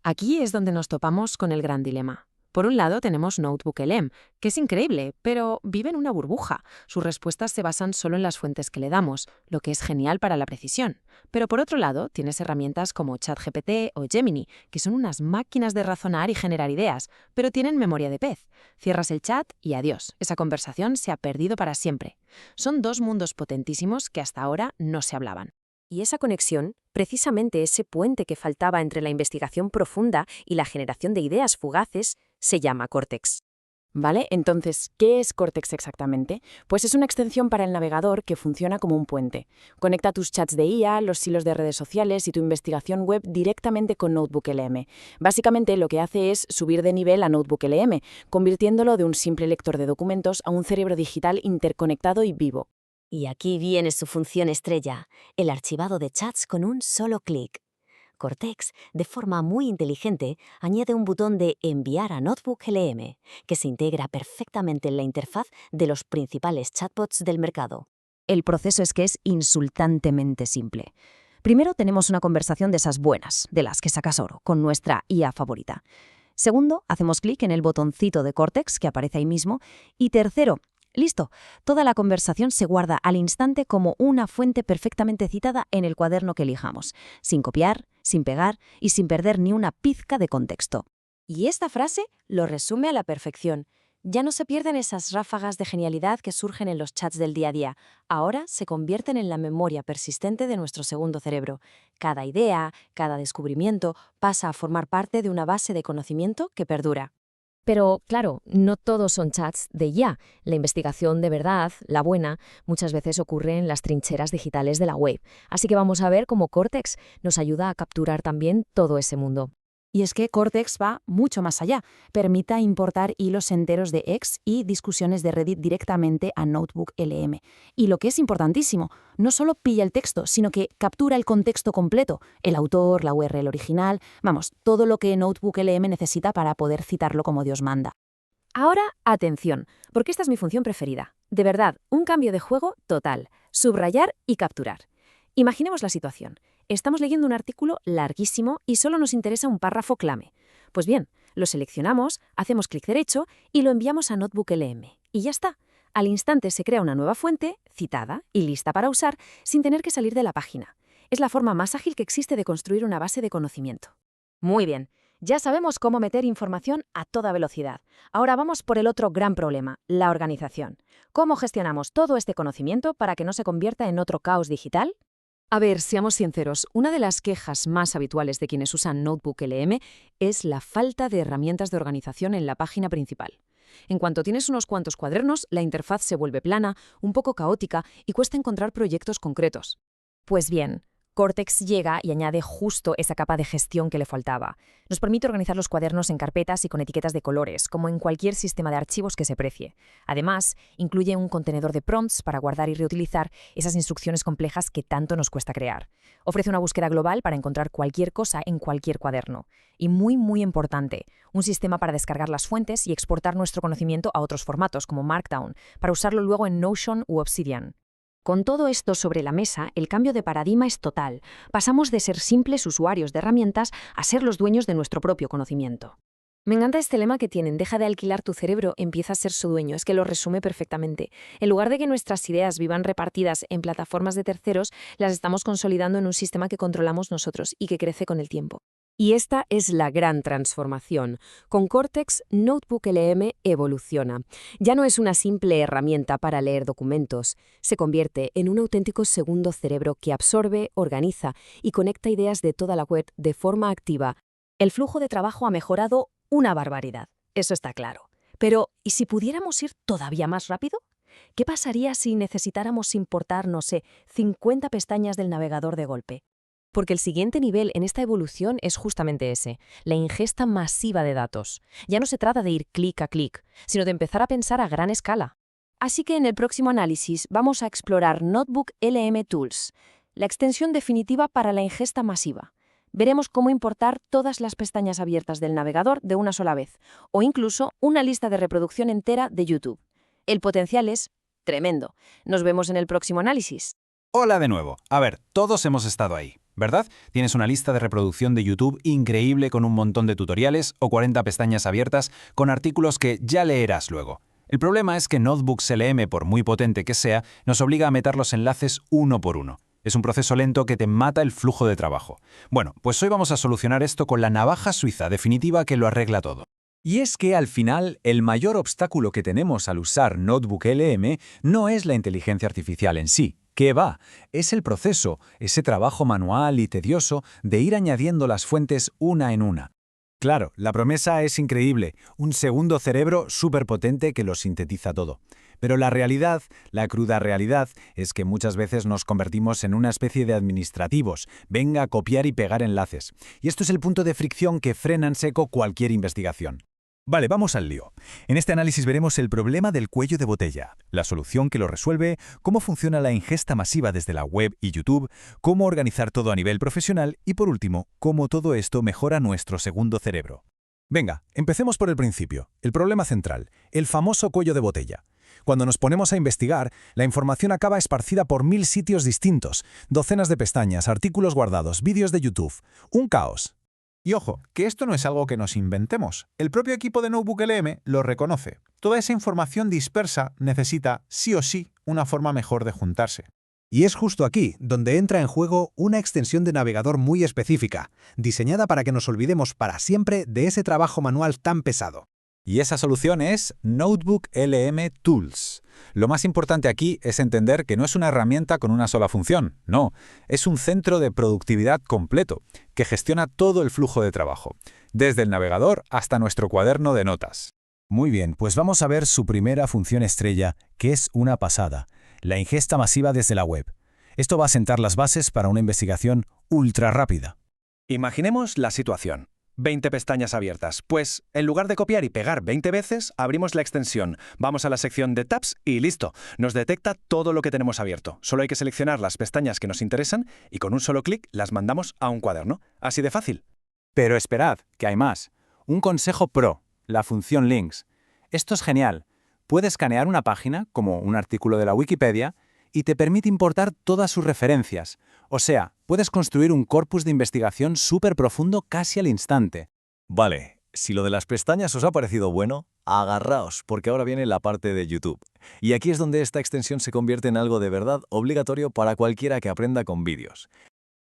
Aquí es donde nos topamos con el gran dilema. Por un lado tenemos NotebookLM, que es increíble, pero vive en una burbuja. Sus respuestas se basan solo en las fuentes que le damos, lo que es genial para la precisión. Pero por otro lado, tienes herramientas como ChatGPT o Gemini, que son unas máquinas de razonar y generar ideas, pero tienen memoria de pez. Cierras el chat y adiós, esa conversación se ha perdido para siempre. Son dos mundos potentísimos que hasta ahora no se hablaban. Y esa conexión, precisamente ese puente que faltaba entre la investigación profunda y la generación de ideas fugaces, se llama Cortex. ¿Vale? Entonces, ¿qué es Cortex exactamente? Pues es una extensión para el navegador que funciona como un puente. Conecta tus chats de IA, los hilos de redes sociales y tu investigación web directamente con NotebookLM. Básicamente lo que hace es subir de nivel a NotebookLM, convirtiéndolo de un simple lector de documentos a un cerebro digital interconectado y vivo. Y aquí viene su función estrella, el archivado de chats con un solo clic. Cortex, de forma muy inteligente, añade un botón de enviar a NotebookLM, que se integra perfectamente en la interfaz de los principales chatbots del mercado. El proceso es que es insultantemente simple. Primero tenemos una conversación de esas buenas, de las que sacas oro, con nuestra IA favorita. Segundo, hacemos clic en el botoncito de Cortex que aparece ahí mismo. Y tercero, listo, toda la conversación se guarda al instante como una fuente perfectamente citada en el cuaderno que elijamos, sin copiar, sin pegar y sin perder ni una pizca de contexto. Y esta frase lo resume a la perfección. Ya no se pierden esas ráfagas de genialidad que surgen en los chats del día a día. Ahora se convierten en la memoria persistente de nuestro segundo cerebro. Cada idea, cada descubrimiento pasa a formar parte de una base de conocimiento que perdura. Pero, claro, no todos son chats de IA. La investigación de verdad, la buena, muchas veces ocurre en las trincheras digitales de la web. Así que vamos a ver cómo Cortex nos ayuda a capturar también todo ese mundo. Y es que Cortex va mucho más allá. Permite importar hilos enteros de X y discusiones de Reddit directamente a NotebookLM. Y lo que es importantísimo, no solo pilla el texto, sino que captura el contexto completo, el autor, la URL original, todo lo que NotebookLM necesita para poder citarlo como Dios manda. Ahora, atención, porque esta es mi función preferida. De verdad, un cambio de juego total. Subrayar y capturar. Imaginemos la situación. Estamos leyendo un artículo larguísimo y solo nos interesa un párrafo clave. Pues bien, lo seleccionamos, hacemos clic derecho y lo enviamos a NotebookLM. Y ya está. Al instante se crea una nueva fuente, citada y lista para usar, sin tener que salir de la página. Es la forma más ágil que existe de construir una base de conocimiento. Muy bien, ya sabemos cómo meter información a toda velocidad. Ahora vamos por el otro gran problema, la organización. ¿Cómo gestionamos todo este conocimiento para que no se convierta en otro caos digital? A ver, seamos sinceros, una de las quejas más habituales de quienes usan NotebookLM es la falta de herramientas de organización en la página principal. En cuanto tienes unos cuantos cuadernos, la interfaz se vuelve plana, un poco caótica y cuesta encontrar proyectos concretos. Pues bien, Cortex llega y añade justo esa capa de gestión que le faltaba. Nos permite organizar los cuadernos en carpetas y con etiquetas de colores, como en cualquier sistema de archivos que se precie. Además, incluye un contenedor de prompts para guardar y reutilizar esas instrucciones complejas que tanto nos cuesta crear. Ofrece una búsqueda global para encontrar cualquier cosa en cualquier cuaderno. Y muy importante, un sistema para descargar las fuentes y exportar nuestro conocimiento a otros formatos, como Markdown, para usarlo luego en Notion u Obsidian. Con todo esto sobre la mesa, el cambio de paradigma es total. Pasamos de ser simples usuarios de herramientas a ser los dueños de nuestro propio conocimiento. Me encanta este lema que tienen, deja de alquilar tu cerebro, empieza a ser su dueño, es que lo resume perfectamente. En lugar de que nuestras ideas vivan repartidas en plataformas de terceros, las estamos consolidando en un sistema que controlamos nosotros y que crece con el tiempo. Y esta es la gran transformación. Con Cortex, NotebookLM evoluciona. Ya no es una simple herramienta para leer documentos. Se convierte en un auténtico segundo cerebro que absorbe, organiza y conecta ideas de toda la web de forma activa. El flujo de trabajo ha mejorado una barbaridad. Eso está claro. Pero, ¿y si pudiéramos ir todavía más rápido? ¿Qué pasaría si necesitáramos importar, 50 pestañas del navegador de golpe? Porque el siguiente nivel en esta evolución es justamente ese, la ingesta masiva de datos. Ya no se trata de ir clic a clic, sino de empezar a pensar a gran escala. Así que en el próximo análisis vamos a explorar NotebookLM Tools, la extensión definitiva para la ingesta masiva. Veremos cómo importar todas las pestañas abiertas del navegador de una sola vez, o incluso una lista de reproducción entera de YouTube. El potencial es tremendo. Nos vemos en el próximo análisis. Hola de nuevo. A ver, todos hemos estado ahí, ¿verdad? Tienes una lista de reproducción de YouTube increíble con un montón de tutoriales o 40 pestañas abiertas con artículos que ya leerás luego. El problema es que NotebookLM, por muy potente que sea, nos obliga a meter los enlaces uno por uno. Es un proceso lento que te mata el flujo de trabajo. Bueno, pues hoy vamos a solucionar esto con la navaja suiza definitiva que lo arregla todo. Y es que al final el mayor obstáculo que tenemos al usar NotebookLM no es la inteligencia artificial en sí. ¿Qué va? Es el proceso, ese trabajo manual y tedioso de ir añadiendo las fuentes una en una. Claro, la promesa es increíble, un segundo cerebro superpotente que lo sintetiza todo. Pero la realidad, la cruda realidad, es que muchas veces nos convertimos en una especie de administrativos, venga a copiar y pegar enlaces. Y esto es el punto de fricción que frena en seco cualquier investigación. Vale, vamos al lío. En este análisis veremos el problema del cuello de botella, la solución que lo resuelve, cómo funciona la ingesta masiva desde la web y YouTube, cómo organizar todo a nivel profesional y, por último, cómo todo esto mejora nuestro segundo cerebro. Venga, empecemos por el principio, el problema central, el famoso cuello de botella. Cuando nos ponemos a investigar, la información acaba esparcida por 1000 sitios distintos, docenas de pestañas, artículos guardados, vídeos de YouTube. Un caos. Y ojo, que esto no es algo que nos inventemos. El propio equipo de NotebookLM lo reconoce. Toda esa información dispersa necesita, sí o sí, una forma mejor de juntarse. Y es justo aquí donde entra en juego una extensión de navegador muy específica, diseñada para que nos olvidemos para siempre de ese trabajo manual tan pesado. Y esa solución es NotebookLM Tools. Lo más importante aquí es entender que no es una herramienta con una sola función, no, es un centro de productividad completo, que gestiona todo el flujo de trabajo, desde el navegador hasta nuestro cuaderno de notas. Muy bien, pues vamos a ver su primera función estrella, que es una pasada, la ingesta masiva desde la web. Esto va a sentar las bases para una investigación ultra rápida. Imaginemos la situación. 20 pestañas abiertas. Pues, en lugar de copiar y pegar 20 veces, abrimos la extensión, vamos a la sección de Tabs y listo. Nos detecta todo lo que tenemos abierto. Solo hay que seleccionar las pestañas que nos interesan y con un solo clic las mandamos a un cuaderno. Así de fácil. Pero esperad, que hay más. Un consejo pro, la función Links. Esto es genial. Puedes escanear una página, como un artículo de la Wikipedia, y te permite importar todas sus referencias. O sea, puedes construir un corpus de investigación súper profundo casi al instante. Vale, si lo de las pestañas os ha parecido bueno, agarraos, porque ahora viene la parte de YouTube. Y aquí es donde esta extensión se convierte en algo de verdad obligatorio para cualquiera que aprenda con vídeos.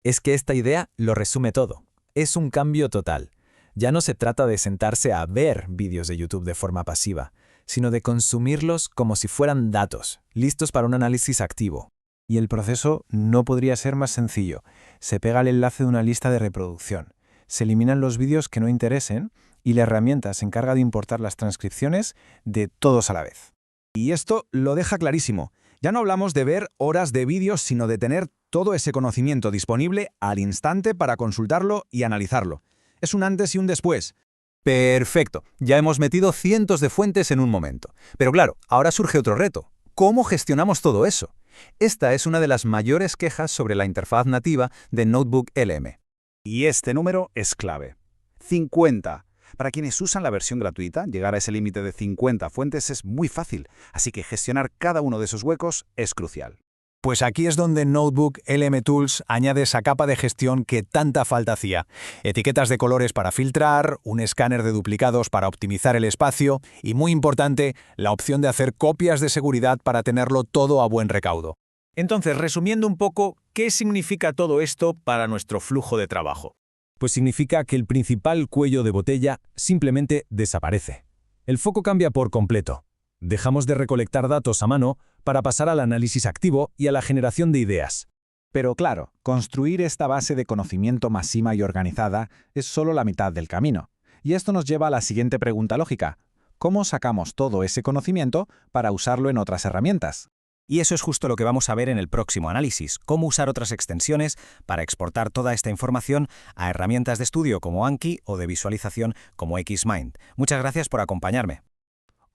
Es que esta idea lo resume todo. Es un cambio total. Ya no se trata de sentarse a ver vídeos de YouTube de forma pasiva, sino de consumirlos como si fueran datos, listos para un análisis activo. Y el proceso no podría ser más sencillo. Se pega el enlace de una lista de reproducción. Se eliminan los vídeos que no interesen y la herramienta se encarga de importar las transcripciones de todos a la vez. Y esto lo deja clarísimo. Ya no hablamos de ver horas de vídeos, sino de tener todo ese conocimiento disponible al instante para consultarlo y analizarlo. Es un antes y un después. Perfecto, ya hemos metido cientos de fuentes en un momento. Pero claro, ahora surge otro reto. ¿Cómo gestionamos todo eso? Esta es una de las mayores quejas sobre la interfaz nativa de Notebook LM. Y este número es clave. 50. Para quienes usan la versión gratuita, llegar a ese límite de 50 fuentes es muy fácil, así que gestionar cada uno de esos huecos es crucial. Pues aquí es donde Notebook LM Tools añade esa capa de gestión que tanta falta hacía. Etiquetas de colores para filtrar, un escáner de duplicados para optimizar el espacio y, muy importante, la opción de hacer copias de seguridad para tenerlo todo a buen recaudo. Entonces, resumiendo un poco, ¿qué significa todo esto para nuestro flujo de trabajo? Pues significa que el principal cuello de botella simplemente desaparece. El foco cambia por completo. Dejamos de recolectar datos a mano para pasar al análisis activo y a la generación de ideas. Pero claro, construir esta base de conocimiento masiva y organizada es solo la mitad del camino. Y esto nos lleva a la siguiente pregunta lógica. ¿Cómo sacamos todo ese conocimiento para usarlo en otras herramientas? Y eso es justo lo que vamos a ver en el próximo análisis, cómo usar otras extensiones para exportar toda esta información a herramientas de estudio como Anki o de visualización como XMind. Muchas gracias por acompañarme.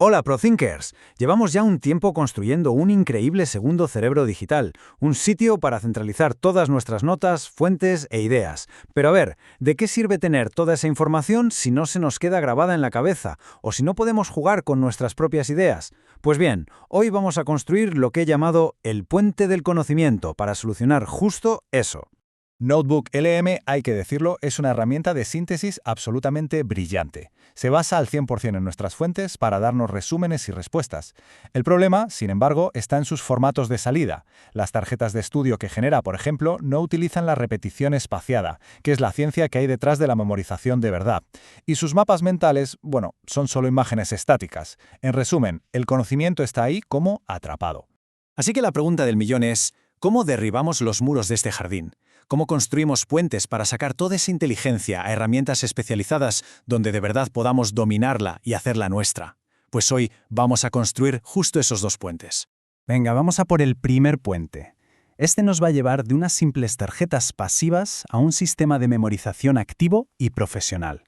Hola ProThinkers, llevamos ya un tiempo construyendo un increíble segundo cerebro digital, un sitio para centralizar todas nuestras notas, fuentes e ideas. Pero a ver, ¿de qué sirve tener toda esa información si no se nos queda grabada en la cabeza o si no podemos jugar con nuestras propias ideas? Pues bien, hoy vamos a construir lo que he llamado el puente del conocimiento para solucionar justo eso. Notebook LM, hay que decirlo, es una herramienta de síntesis absolutamente brillante. Se basa al 100% en nuestras fuentes para darnos resúmenes y respuestas. El problema, sin embargo, está en sus formatos de salida. Las tarjetas de estudio que genera, por ejemplo, no utilizan la repetición espaciada, que es la ciencia que hay detrás de la memorización de verdad. Y sus mapas mentales, bueno, son solo imágenes estáticas. En resumen, el conocimiento está ahí como atrapado. Así que la pregunta del millón es, ¿cómo derribamos los muros de este jardín? ¿Cómo construimos puentes para sacar toda esa inteligencia a herramientas especializadas donde de verdad podamos dominarla y hacerla nuestra? Pues hoy vamos a construir justo esos dos puentes. Venga, vamos a por el primer puente. Este nos va a llevar de unas simples tarjetas pasivas a un sistema de memorización activo y profesional.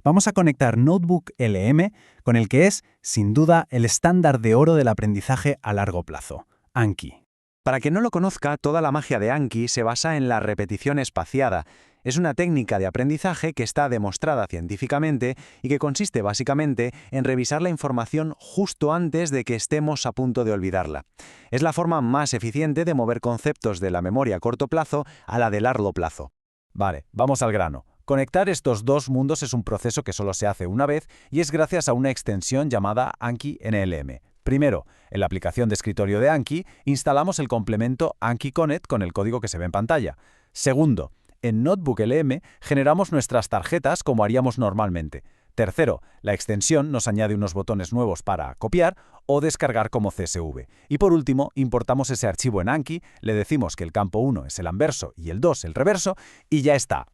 Vamos a conectar Notebook LM con el que es, sin duda, el estándar de oro del aprendizaje a largo plazo, Anki. Para quien no lo conozca, toda la magia de Anki se basa en la repetición espaciada. Es una técnica de aprendizaje que está demostrada científicamente y que consiste básicamente en revisar la información justo antes de que estemos a punto de olvidarla. Es la forma más eficiente de mover conceptos de la memoria a corto plazo a la de largo plazo. Vale, vamos al grano. Conectar estos dos mundos es un proceso que solo se hace una vez y es gracias a una extensión llamada Anki NLM. Primero, en la aplicación de escritorio de Anki, instalamos el complemento Anki Connect con el código que se ve en pantalla. Segundo, en Notebook LM generamos nuestras tarjetas como haríamos normalmente. Tercero, la extensión nos añade unos botones nuevos para copiar o descargar como CSV. Y por último, importamos ese archivo en Anki, le decimos que el campo 1 es el anverso y el 2 el reverso, y ya está.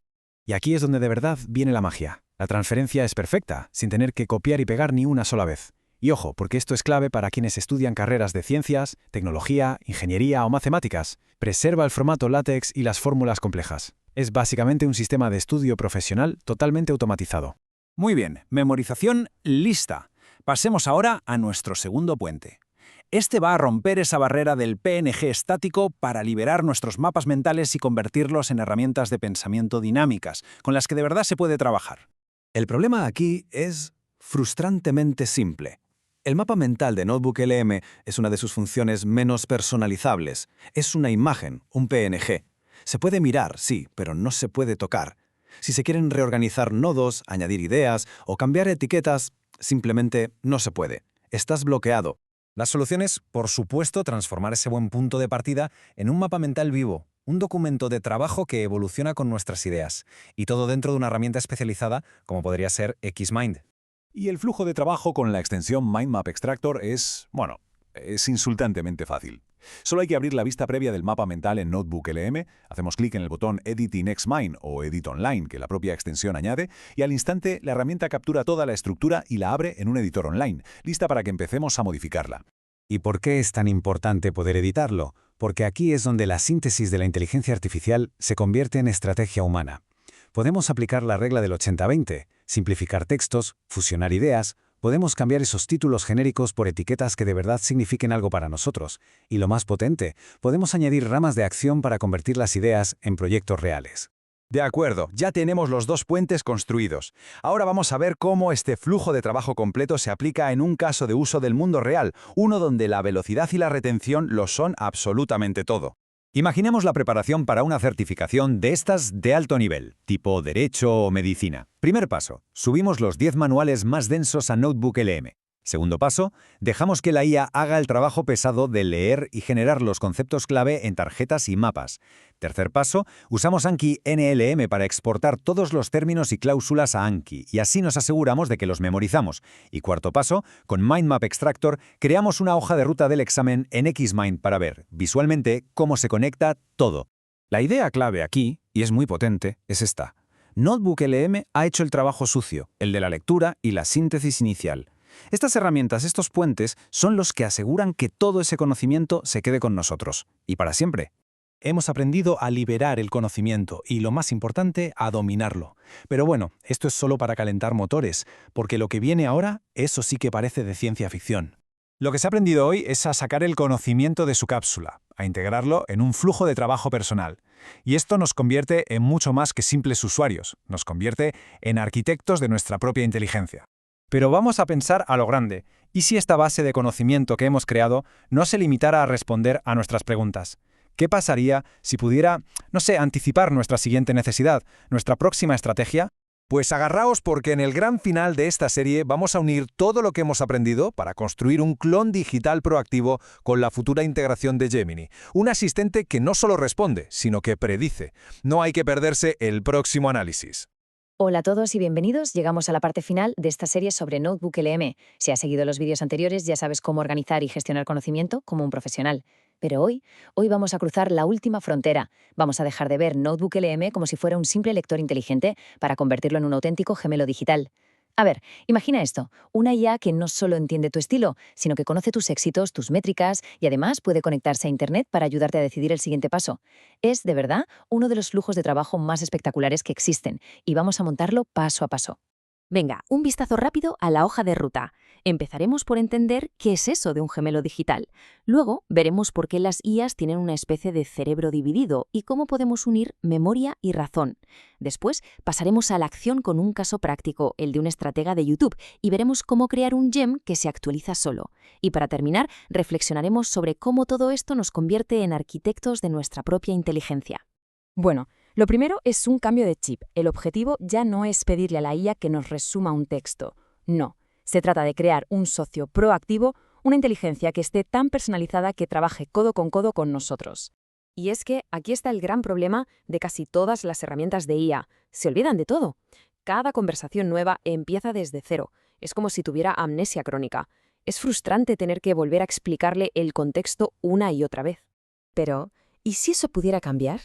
Y aquí es donde de verdad viene la magia. La transferencia es perfecta, sin tener que copiar y pegar ni una sola vez. Y ojo, porque esto es clave para quienes estudian carreras de ciencias, tecnología, ingeniería o matemáticas. Preserva el formato LaTeX y las fórmulas complejas. Es básicamente un sistema de estudio profesional totalmente automatizado. Muy bien, memorización lista. Pasemos ahora a nuestro segundo puente. Este va a romper esa barrera del PNG estático para liberar nuestros mapas mentales y convertirlos en herramientas de pensamiento dinámicas, con las que de verdad se puede trabajar. El problema aquí es frustrantemente simple. El mapa mental de Notebook LM es una de sus funciones menos personalizables. Es una imagen, un PNG. Se puede mirar, sí, pero no se puede tocar. Si se quieren reorganizar nodos, añadir ideas o cambiar etiquetas, simplemente no se puede. Estás bloqueado. La solución es, por supuesto, transformar ese buen punto de partida en un mapa mental vivo, un documento de trabajo que evoluciona con nuestras ideas, y todo dentro de una herramienta especializada como podría ser Xmind. Y el flujo de trabajo con la extensión Mind Map Extractor es insultantemente fácil. Solo hay que abrir la vista previa del mapa mental en Notebook LM, hacemos clic en el botón Edit in Xmind o Edit Online que la propia extensión añade, y al instante la herramienta captura toda la estructura y la abre en un editor online, lista para que empecemos a modificarla. ¿Y por qué es tan importante poder editarlo? Porque aquí es donde la síntesis de la inteligencia artificial se convierte en estrategia humana. Podemos aplicar la regla del 80-20, simplificar textos, fusionar ideas, podemos cambiar esos títulos genéricos por etiquetas que de verdad signifiquen algo para nosotros. Y lo más potente, podemos añadir ramas de acción para convertir las ideas en proyectos reales. De acuerdo, ya tenemos los dos puentes construidos. Ahora vamos a ver cómo este flujo de trabajo completo se aplica en un caso de uso del mundo real, uno donde la velocidad y la retención lo son absolutamente todo. Imaginemos la preparación para una certificación de estas de alto nivel, tipo Derecho o Medicina. Primer paso, subimos los 10 manuales más densos a Notebook LM. Segundo paso, dejamos que la IA haga el trabajo pesado de leer y generar los conceptos clave en tarjetas y mapas. Tercer paso, usamos Anki NLM para exportar todos los términos y cláusulas a Anki, y así nos aseguramos de que los memorizamos. Y cuarto paso, con Mind Map Extractor, creamos una hoja de ruta del examen en Xmind para ver, visualmente, cómo se conecta todo. La idea clave aquí, y es muy potente, es esta. Notebook LM ha hecho el trabajo sucio, el de la lectura y la síntesis inicial. Estas herramientas, estos puentes, son los que aseguran que todo ese conocimiento se quede con nosotros, y para siempre. Hemos aprendido a liberar el conocimiento y, lo más importante, a dominarlo. Pero bueno, esto es solo para calentar motores, porque lo que viene ahora, eso sí que parece de ciencia ficción. Lo que se ha aprendido hoy es a sacar el conocimiento de su cápsula, a integrarlo en un flujo de trabajo personal. Y esto nos convierte en mucho más que simples usuarios, nos convierte en arquitectos de nuestra propia inteligencia. Pero vamos a pensar a lo grande. ¿Y si esta base de conocimiento que hemos creado no se limitara a responder a nuestras preguntas? ¿Qué pasaría si pudiera, anticipar nuestra siguiente necesidad, nuestra próxima estrategia? Pues agarraos porque en el gran final de esta serie vamos a unir todo lo que hemos aprendido para construir un clon digital proactivo con la futura integración de Gemini. Un asistente que no solo responde, sino que predice. No hay que perderse el próximo análisis. Hola a todos y bienvenidos. Llegamos a la parte final de esta serie sobre Notebook LM. Si has seguido los vídeos anteriores ya sabes cómo organizar y gestionar conocimiento como un profesional. Pero hoy vamos a cruzar la última frontera. Vamos a dejar de ver Notebook LM como si fuera un simple lector inteligente para convertirlo en un auténtico gemelo digital. A ver, imagina esto, una IA que no solo entiende tu estilo, sino que conoce tus éxitos, tus métricas y además puede conectarse a Internet para ayudarte a decidir el siguiente paso. Es, de verdad, uno de los flujos de trabajo más espectaculares que existen y vamos a montarlo paso a paso. Venga, un vistazo rápido a la hoja de ruta. Empezaremos por entender qué es eso de un gemelo digital. Luego veremos por qué las IAs tienen una especie de cerebro dividido y cómo podemos unir memoria y razón. Después pasaremos a la acción con un caso práctico, el de un estratega de YouTube, y veremos cómo crear un gem que se actualiza solo. Y para terminar, reflexionaremos sobre cómo todo esto nos convierte en arquitectos de nuestra propia inteligencia. Bueno, lo primero es un cambio de chip. El objetivo ya no es pedirle a la IA que nos resuma un texto. No, se trata de crear un socio proactivo, una inteligencia que esté tan personalizada que trabaje codo con nosotros. Y es que aquí está el gran problema de casi todas las herramientas de IA. Se olvidan de todo. Cada conversación nueva empieza desde cero. Es como si tuviera amnesia crónica. Es frustrante tener que volver a explicarle el contexto una y otra vez. Pero, ¿y si eso pudiera cambiar?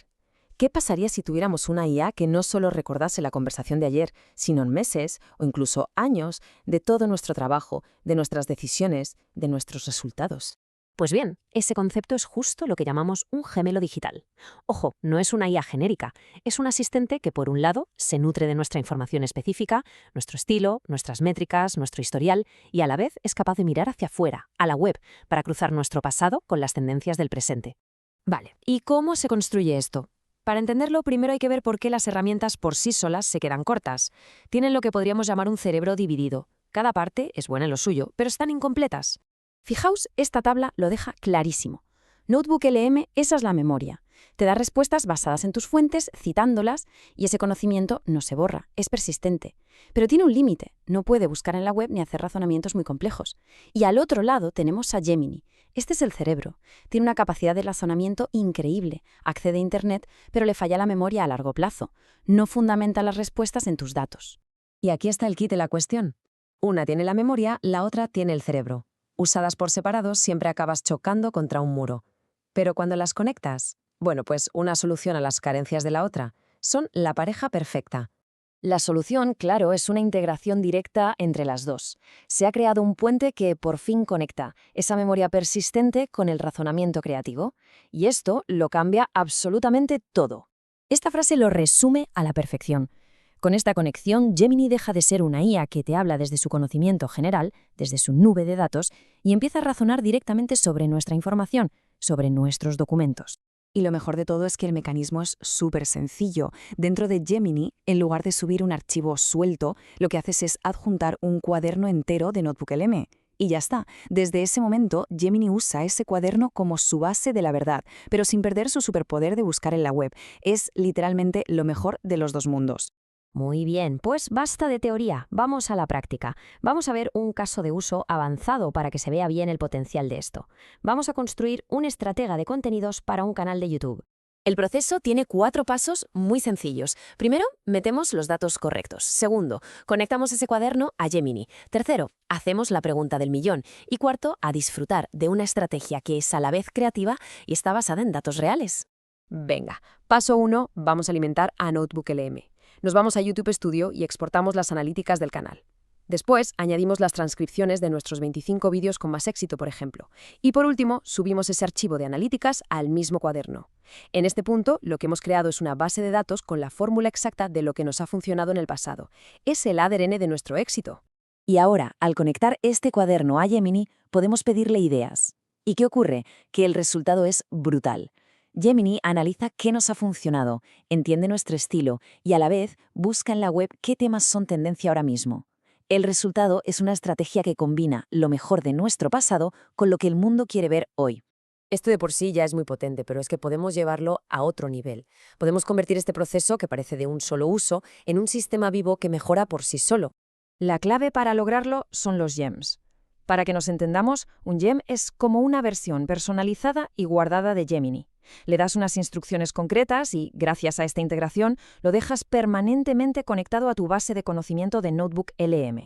¿Qué pasaría si tuviéramos una IA que no solo recordase la conversación de ayer, sino en meses o incluso años de todo nuestro trabajo, de nuestras decisiones, de nuestros resultados? Pues bien, ese concepto es justo lo que llamamos un gemelo digital. Ojo, no es una IA genérica, es un asistente que por un lado se nutre de nuestra información específica, nuestro estilo, nuestras métricas, nuestro historial, y a la vez es capaz de mirar hacia afuera, a la web, para cruzar nuestro pasado con las tendencias del presente. Vale, ¿y cómo se construye esto? Para entenderlo, primero hay que ver por qué las herramientas por sí solas se quedan cortas. Tienen lo que podríamos llamar un cerebro dividido. Cada parte es buena en lo suyo, pero están incompletas. Fijaos, esta tabla lo deja clarísimo. Notebook LM, esa es la memoria. Te da respuestas basadas en tus fuentes, citándolas, y ese conocimiento no se borra, es persistente. Pero tiene un límite, no puede buscar en la web ni hacer razonamientos muy complejos. Y al otro lado tenemos a Gemini. Este es el cerebro. Tiene una capacidad de razonamiento increíble, accede a Internet, pero le falla la memoria a largo plazo. No fundamenta las respuestas en tus datos. Y aquí está el kit de la cuestión. Una tiene la memoria, la otra tiene el cerebro. Usadas por separado siempre acabas chocando contra un muro. Pero cuando las conectas, bueno, pues una solución a las carencias de la otra. Son la pareja perfecta. La solución, claro, es una integración directa entre las dos. Se ha creado un puente que por fin conecta esa memoria persistente con el razonamiento creativo. Y esto lo cambia absolutamente todo. Esta frase lo resume a la perfección. Con esta conexión, Gemini deja de ser una IA que te habla desde su conocimiento general, desde su nube de datos, y empieza a razonar directamente sobre nuestra información, sobre nuestros documentos. Y lo mejor de todo es que el mecanismo es súper sencillo. Dentro de Gemini, en lugar de subir un archivo suelto, lo que haces es adjuntar un cuaderno entero de Notebook LM. Y ya está. Desde ese momento, Gemini usa ese cuaderno como su base de la verdad, pero sin perder su superpoder de buscar en la web. Es literalmente lo mejor de los dos mundos. Muy bien, pues basta de teoría, vamos a la práctica. Vamos a ver un caso de uso avanzado para que se vea bien el potencial de esto. Vamos a construir un estratega de contenidos para un canal de YouTube. El proceso tiene 4 pasos muy sencillos. Primero, metemos los datos correctos. Segundo, conectamos ese cuaderno a Gemini. Tercero, hacemos la pregunta del millón. Y cuarto, a disfrutar de una estrategia que es a la vez creativa y está basada en datos reales. Venga, paso 1, vamos a alimentar a Notebook LM. Nos vamos a YouTube Studio y exportamos las analíticas del canal. Después, añadimos las transcripciones de nuestros 25 vídeos con más éxito, por ejemplo. Y por último, subimos ese archivo de analíticas al mismo cuaderno. En este punto, lo que hemos creado es una base de datos con la fórmula exacta de lo que nos ha funcionado en el pasado. Es el ADN de nuestro éxito. Y ahora, al conectar este cuaderno a Gemini, podemos pedirle ideas. ¿Y qué ocurre? Que el resultado es brutal. Gemini analiza qué nos ha funcionado, entiende nuestro estilo y a la vez busca en la web qué temas son tendencia ahora mismo. El resultado es una estrategia que combina lo mejor de nuestro pasado con lo que el mundo quiere ver hoy. Esto de por sí ya es muy potente, pero es que podemos llevarlo a otro nivel. Podemos convertir este proceso, que parece de un solo uso, en un sistema vivo que mejora por sí solo. La clave para lograrlo son los gems. Para que nos entendamos, un gem es como una versión personalizada y guardada de Gemini. Le das unas instrucciones concretas y, gracias a esta integración, lo dejas permanentemente conectado a tu base de conocimiento de Notebook LM.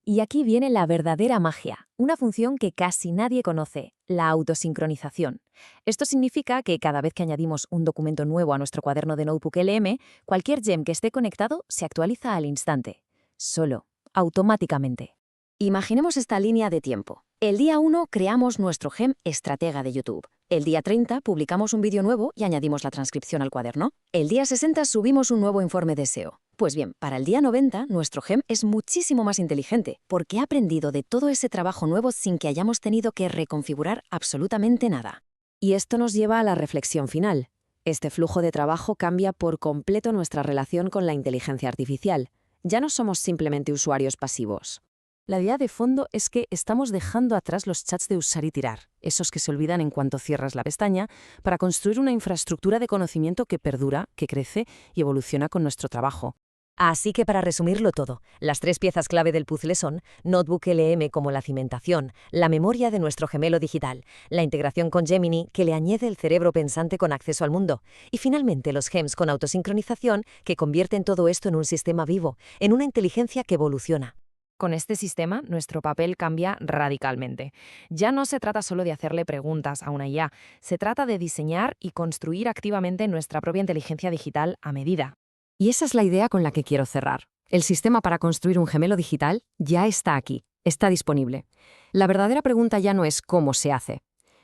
Y aquí viene la verdadera magia, una función que casi nadie conoce, la autosincronización. Esto significa que cada vez que añadimos un documento nuevo a nuestro cuaderno de Notebook LM, cualquier gem que esté conectado se actualiza al instante. Solo, automáticamente. Imaginemos esta línea de tiempo. El día 1 creamos nuestro gem estratega de YouTube. El día 30 publicamos un vídeo nuevo y añadimos la transcripción al cuaderno. El día 60 subimos un nuevo informe de SEO. Pues bien, para el día 90 nuestro gem es muchísimo más inteligente porque ha aprendido de todo ese trabajo nuevo sin que hayamos tenido que reconfigurar absolutamente nada. Y esto nos lleva a la reflexión final. Este flujo de trabajo cambia por completo nuestra relación con la inteligencia artificial. Ya no somos simplemente usuarios pasivos. La idea de fondo es que estamos dejando atrás los chats de usar y tirar, esos que se olvidan en cuanto cierras la pestaña, para construir una infraestructura de conocimiento que perdura, que crece y evoluciona con nuestro trabajo. Así que para resumirlo todo, las 3 piezas clave del puzzle son Notebook LM como la cimentación, la memoria de nuestro gemelo digital, la integración con Gemini que le añade el cerebro pensante con acceso al mundo y finalmente los gems con autosincronización que convierten todo esto en un sistema vivo, en una inteligencia que evoluciona. Con este sistema, nuestro papel cambia radicalmente. Ya no se trata solo de hacerle preguntas a una IA, se trata de diseñar y construir activamente nuestra propia inteligencia digital a medida. Y esa es la idea con la que quiero cerrar. El sistema para construir un gemelo digital ya está aquí, está disponible. La verdadera pregunta ya no es cómo se hace.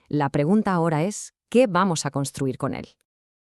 La pregunta ahora es, ¿qué vamos a construir con él?